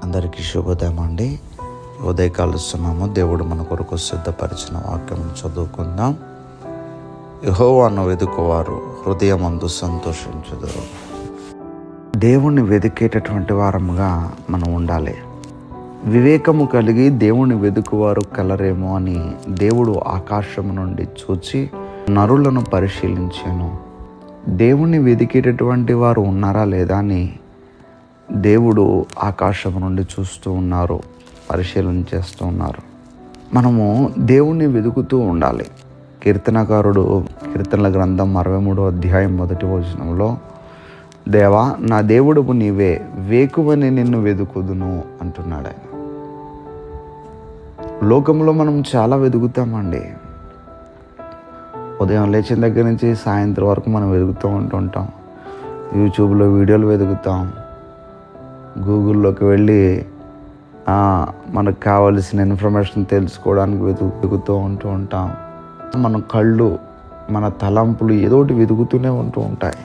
అందరికీ శుభోదయం అండి. ఉదయకాల సమయము దేవుడు మన కొరకు సిద్ధపరిచిన వాక్యం చదువుకుందాం. యెహోవాను వెదుకువారు హృదయమందు సంతోషించుదురు. దేవుణ్ణి వెదికేటటువంటి వారముగా మనం ఉండాలి. వివేకము కలిగి దేవుణ్ణి వెదుకువారు కలరేమో అని దేవుడు ఆకాశము నుండి చూచి నరులను పరిశీలించాను. దేవుణ్ణి వెదికేటటువంటి వారు ఉన్నారా లేదా అని దేవుడు ఆకాశం నుండి చూస్తూ ఉన్నారు, పరిశీలన చేస్తూ ఉన్నారు. మనము దేవుణ్ణి వెతుకుతూ ఉండాలి. కీర్తనకారుడు కీర్తనల గ్రంథం 63వ అధ్యాయం 1వ వచనంలో, దేవా నా దేవుడవు నీవే, వేకువని నిన్ను వెతుకుదును అంటున్నాడు ఆయన. లోకంలో మనం చాలా వెతుకుతామండి. ఉదయం లేచిన దగ్గర నుంచి సాయంత్రం వరకు మనం వెతుకుతూ ఉంటుంటాం. యూట్యూబ్లో వీడియోలు వెతుకుతాం, గూగుల్లోకి వెళ్ళి మనకు కావలసిన ఇన్ఫర్మేషన్ తెలుసుకోవడానికి వెతుకుతూ ఉంటాం. మన కళ్ళు, మన తలంపులు ఏదో ఒకటి వెతుకుతూనే ఉంటాయి.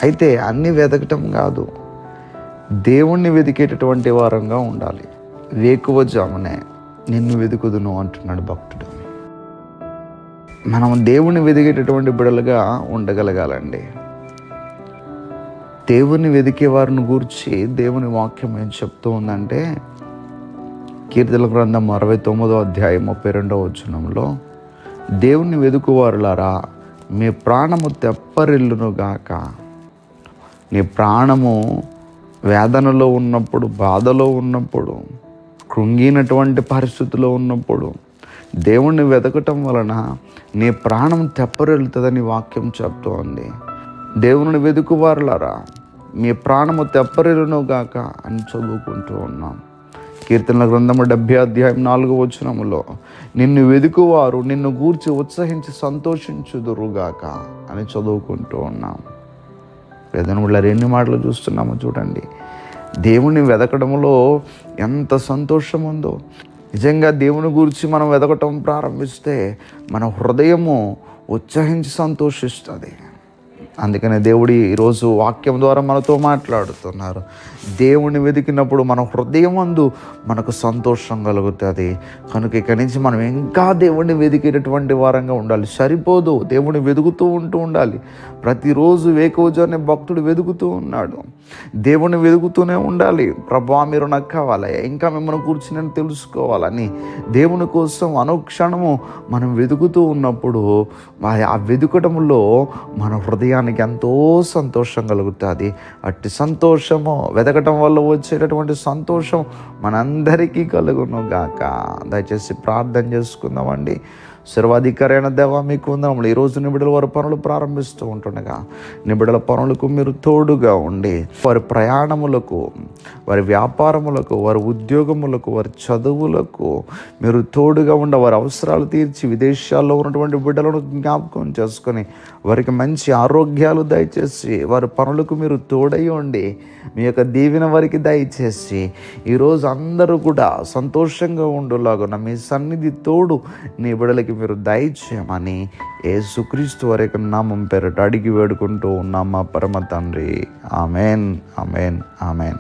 అయితే అన్నీ వెతకటం కాదు, దేవుణ్ణి వెతికేటటువంటి వారంగా ఉండాలి. వేకువజామునే నిన్ను వెతుకుదును అంటున్నాడు భక్తుడు. మనం దేవుణ్ణి వెతికేటటువంటి బిడ్డలుగా ఉండగలగాలండి. దేవుని వెతికే వారిని గూర్చి దేవుని వాక్యం ఏం చెప్తూ ఉందంటే, కీర్తనల గ్రంథం 69వ అధ్యాయం 32వ వచనంలో, దేవుని వెతుకువారులారా మీ ప్రాణము తెప్పరిల్లునుగాక. నీ ప్రాణము వేదనలో ఉన్నప్పుడు, బాధలో ఉన్నప్పుడు, కృంగినటువంటి పరిస్థితిలో ఉన్నప్పుడు దేవుణ్ణి వెతకటం వలన నీ ప్రాణం తెప్పరిల్లుతుందని వాక్యం చెప్తూ ఉంది. దేవుని వెతుకువారులారా మీ ప్రాణము తెప్పరిల్లునుగాక అని చదువుకుంటూ ఉన్నాం. కీర్తనల గ్రంథము 70వ అధ్యాయం 4వ వచనములో, నిన్ను వెతుకువారు నిన్ను గూర్చి ఉత్సహించి సంతోషించుదురుగాక అని చదువుకుంటూ ఉన్నాం. వేదనముల 2 మాటలు చూస్తున్నాము చూడండి. దేవుని వెతకడంలో ఎంత సంతోషం ఉందో. నిజంగా దేవుని గురించి మనం వెతకటం ప్రారంభిస్తే మన హృదయము ఉత్సహించి సంతోషిస్తుంది. అందుకనే దేవుడు ఈరోజు వాక్యం ద్వారా మనతో మాట్లాడుతున్నారు. దేవుణ్ణి వెతికినప్పుడు మన హృదయమందు మనకు సంతోషం కలుగుతుంది. కనుక ఇక్కడి నుంచి మనం ఇంకా దేవుణ్ణి వెతికేటటువంటి వారంగా ఉండాలి. సరిపోదు, దేవుణ్ణి వెతుకుతూ ఉండాలి. ప్రతిరోజు వేకువజామునే భక్తుడు వెతుకుతూ ఉన్నాడు. దేవుణ్ణి వెతుకుతూనే ఉండాలి. ప్రభువా మీరు నాకు కావాలి, ఇంకా మిమ్మల్ని గురించి నేను తెలుసుకోవాలని దేవుని కోసం అనుక్షణము మనం వెతుకుతూ ఉన్నప్పుడు ఆ వెతుకటంలో మన హృదయానికి ఎంతో సంతోషం కలుగుతుంది. అట్టి సంతోషము, వెతకటం వల్ల వచ్చేటటువంటి సంతోషం మనందరికీ కలుగును గాక. దయచేసి ప్రార్థన చేసుకుందామండి. సర్వాధికారి అయిన దేవా మీకు వందనములు. ఈరోజు నిబిడల వారి పనులు ప్రారంభిస్తూ ఉంటుండగా నిబిడల పనులకు మీరు తోడుగా ఉండి, వారి ప్రయాణములకు, వారి వ్యాపారములకు, వారి ఉద్యోగములకు, వారి చదువులకు మీరు తోడుగా ఉండ, వారి అవసరాలు తీర్చి విదేశాల్లో ఉన్నటువంటి బిడ్డలను జ్ఞాపకం చేసుకొని వారికి మంచి ఆరోగ్యాలు దయచేసి, వారి పనులకు మీరు తోడై ఉండి మీ యొక్క దీవెన వారికి దయచేసి ఈరోజు అందరూ కూడా సంతోషంగా ఉండులాగున మీ సన్నిధి తోడు నీ బిడ్డలకి మీరు దయచేయమని యేసుక్రీస్తు వారి యొక్క నామం పేరట అడిగి వేడుకుంటూ ఉన్నాం మా పరమ తండ్రి. Amen, amen, amen.